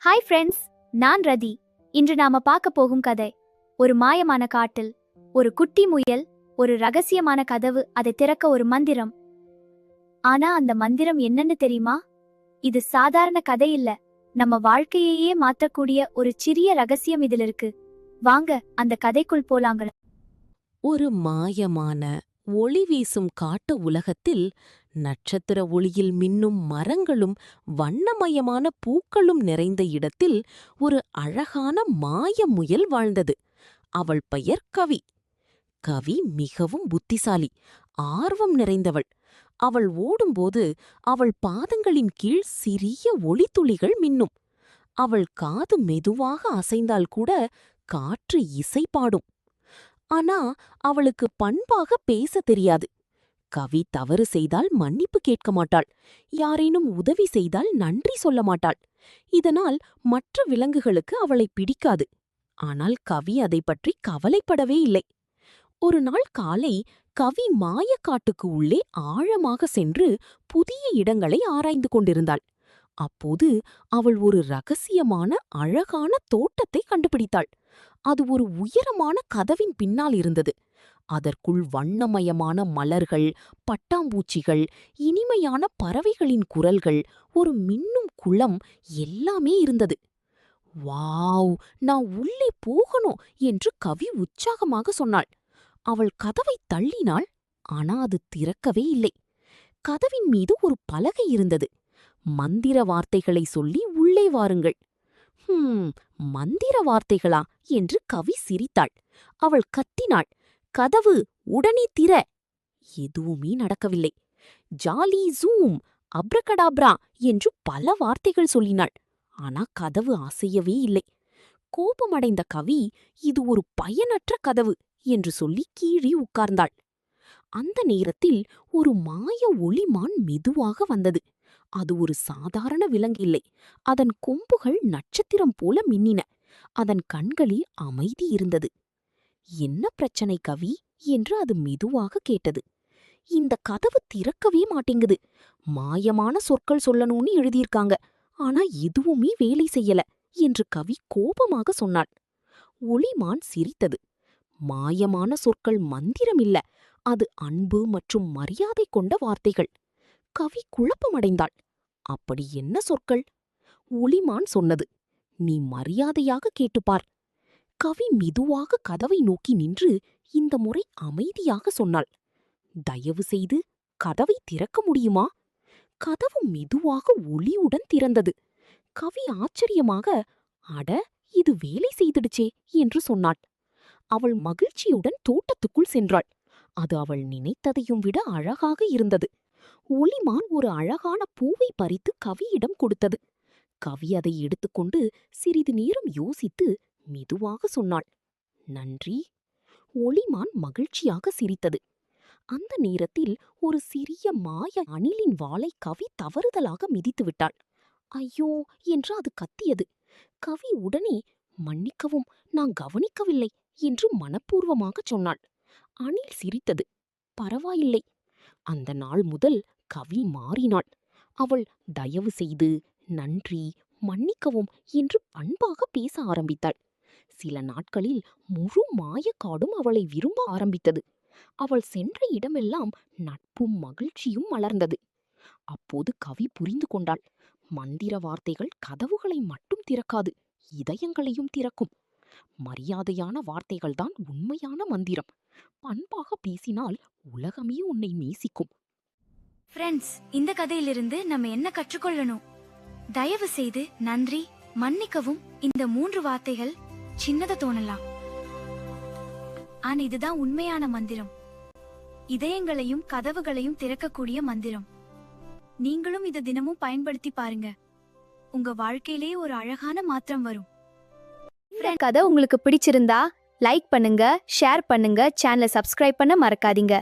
Hi friends, நான் ரதி. இன்று நாம பார்க்க போகும் கதை ஒரு மாயமான காட்டில் ஒரு குட்டி முயல், ஒரு ரகசியமான கதவு, அதை திறக்க ஒரு மந்திரம். ஆனா அந்த மந்திரம் என்னன்னு தெரியுமா? இது சாதாரண கதை இல்ல, நம்ம வாழ்க்கையையே மாற்றக்கூடிய ஒரு சிறிய ரகசியம் இதில் இருக்கு. வாங்க அந்த கதைக்குள் போலாங்க. ஒரு மாயமான ஒளி வீசும் காட்டு உலகத்தில் நட்சத்திர ஒளியில் மின்னும் மரங்களும் வண்ணமயமான பூக்களும் நிறைந்த இடத்தில் ஒரு அழகான மாய முயல் வாழ்ந்தது. அவள் பெயர் கவி. கவி மிகவும் புத்திசாலி, ஆர்வம் நிறைந்தவள். அவள் ஓடும்போது அவள் பாதங்களின் கீழ் சிறிய ஒளித்துளிகள் மின்னும். அவள் காது மெதுவாக அசைந்தால் கூட காற்று இசை பாடும். ஆனா அவளுக்கு பண்பாக பேச தெரியாது. கவி தவறு செய்தால் மன்னிப்பு கேட்க மாட்டாள். யாரேனும் உதவி செய்தால் நன்றி சொல்ல மாட்டாள். இதனால் மற்ற விலங்குகளுக்கு அவளை பிடிக்காது. ஆனால் கவி அதை பற்றி கவலைப்படவே இல்லை. ஒரு நாள் காலை கவி மாயக்காட்டுக்கு உள்ளே ஆழமாக சென்று புதிய இடங்களை ஆராய்ந்து கொண்டிருந்தாள். அப்போது அவள் ஒரு ரகசியமான அழகான தோட்டத்தை கண்டுபிடித்தாள். அது ஒரு உயரமான கதவின் பின்னால் இருந்தது. அதற்குள் வண்ணமயமான மலர்கள், பட்டாம்பூச்சிகள், இனிமையான பறவைகளின் குரல்கள், ஒரு மின்னும் குளம், எல்லாமே இருந்தது. வாவ், நான் உள்ளே போகணும் என்று கவி உற்சாகமாக சொன்னாள். அவள் கதவை தள்ளினாள். ஆனா அது திறக்கவே இல்லை. கதவின் மீது ஒரு பலகை இருந்தது. மந்திர வார்த்தைகளை சொல்லி உள்ளே வாருங்கள். மந்திர வார்த்தைகளா என்று கவி சிரித்தாள். அவள் கத்தினாள், கதவு உடனே திற! எதுவுமே நடக்கவில்லை. ஜாலி ஜூம், அப்ரகடாப்ரா என்று பல வார்த்தைகள் சொல்லினாள். ஆனா கதவு அசையவே இல்லை. கோபமடைந்த கவி, இது ஒரு பயனற்ற கதவு என்று சொல்லி கீழே உட்கார்ந்தாள். அந்த நேரத்தில் ஒரு மாய ஒளிமான் மெதுவாக வந்தது. அது ஒரு சாதாரண விலங்கில்லை. அதன் கொம்புகள் நட்சத்திரம் போல மின்னின. அதன் கண்களில் அமைதி இருந்தது. என்ன பிரச்சனை கவி என்று அது மெதுவாக கேட்டது. இந்த கதவு திறக்கவே மாட்டேங்குது. மாயமான சொற்கள் சொல்லணும்னு எழுதியிருக்காங்க. ஆனா எதுவுமே வேலை செய்யல என்று கவி கோபமாக சொன்னாள். ஒளிமான் சிரித்தது. மாயமான சொற்கள் மந்திரம் இல்ல, அது அன்பு மற்றும் மரியாதை கொண்ட வார்த்தைகள். கவி குழப்பமடைந்தாள். அப்படி என்ன சொற்கள்? ஒளிமான் சொன்னது, நீ மரியாதையாக கேட்டுப்பார். கவி மெதுவாக கதவை நோக்கி நின்று இந்த முறை அமைதியாக சொன்னாள், தயவு செய்து கதவை திறக்க முடியுமா? கதவு மெதுவாக ஒளியுடன் திறந்தது. கவி ஆச்சரியமாக, அட, இது வேலை செய்திடுச்சே என்று சொன்னாள். அவள் மகிழ்ச்சியுடன் தோட்டத்துக்குள் சென்றாள். அது அவள் நினைத்ததையும் விட அழகாக இருந்தது. ஒளிமான் ஒரு அழகான பூவை பறித்து கவியிடம் கொடுத்தது. கவி அதை எடுத்துக்கொண்டு சிறிது நேரம் யோசித்து மெதுவாக சொன்னாள், நன்றி. ஒளிமான் மகிழ்ச்சியாக சிரித்தது. அந்த நேரத்தில் ஒரு சிறிய மாய அணிலின் வாலை கவி தவறுதலாக மிதித்து விட்டாள். ஐயோ என்று அது கத்தியது. கவி உடனே, மன்னிக்கவும், நான் கவனிக்கவில்லை என்று மனப்பூர்வமாகச் சொன்னாள். அணில் சிரித்தது. பரவாயில்லை. அந்த நாள் முதல் கவி மாறினாள். அவள் தயவு செய்து, நன்றி, மன்னிக்கவும் என்று அன்பாக பேச ஆரம்பித்தாள். சில நாட்களில் முழு மாயக்காடும் அவளை விரும்ப ஆரம்பித்தது. அவள் சென்ற இடமெல்லாம் நட்பும் மகிழ்ச்சியும் மலர்ந்தது. அப்போது கவி புரிந்து கொண்டாள், மந்திர வார்த்தைகள் கதவுகளை மட்டும் திறக்காது, இதயங்களையும் திறக்கும். மரியாதையான வார்த்தைகள்தான் உண்மையான மந்திரம். பண்பாக பேசினால் உலகமே உன்னை நேசிக்கும். ஃப்ரெண்ட்ஸ், இந்த கதையிலிருந்து நம்ம என்ன கற்றுக்கொள்ளணும்? தயவு செய்து, நன்றி, மன்னிக்கவும், இந்த 3 வார்த்தைகள் சின்னத தோணலாம். ஆனா இதுதான் உண்மையான மந்திரம். இதயங்களையும் கதவுகளையும் திறக்கக்கூடிய மந்திரம். நீங்களும் இதை தினமும் பயன்படுத்தி பாருங்க. உங்க வாழ்க்கையிலே ஒரு அழகான மாற்றம் வரும். இந்த கதை உங்களுக்கு பிடிச்சிருந்தா லைக் பண்ணுங்க, ஷேர் பண்ணுங்க, சேனலை சப்ஸ்கிரைப் பண்ண மறக்காதீங்க.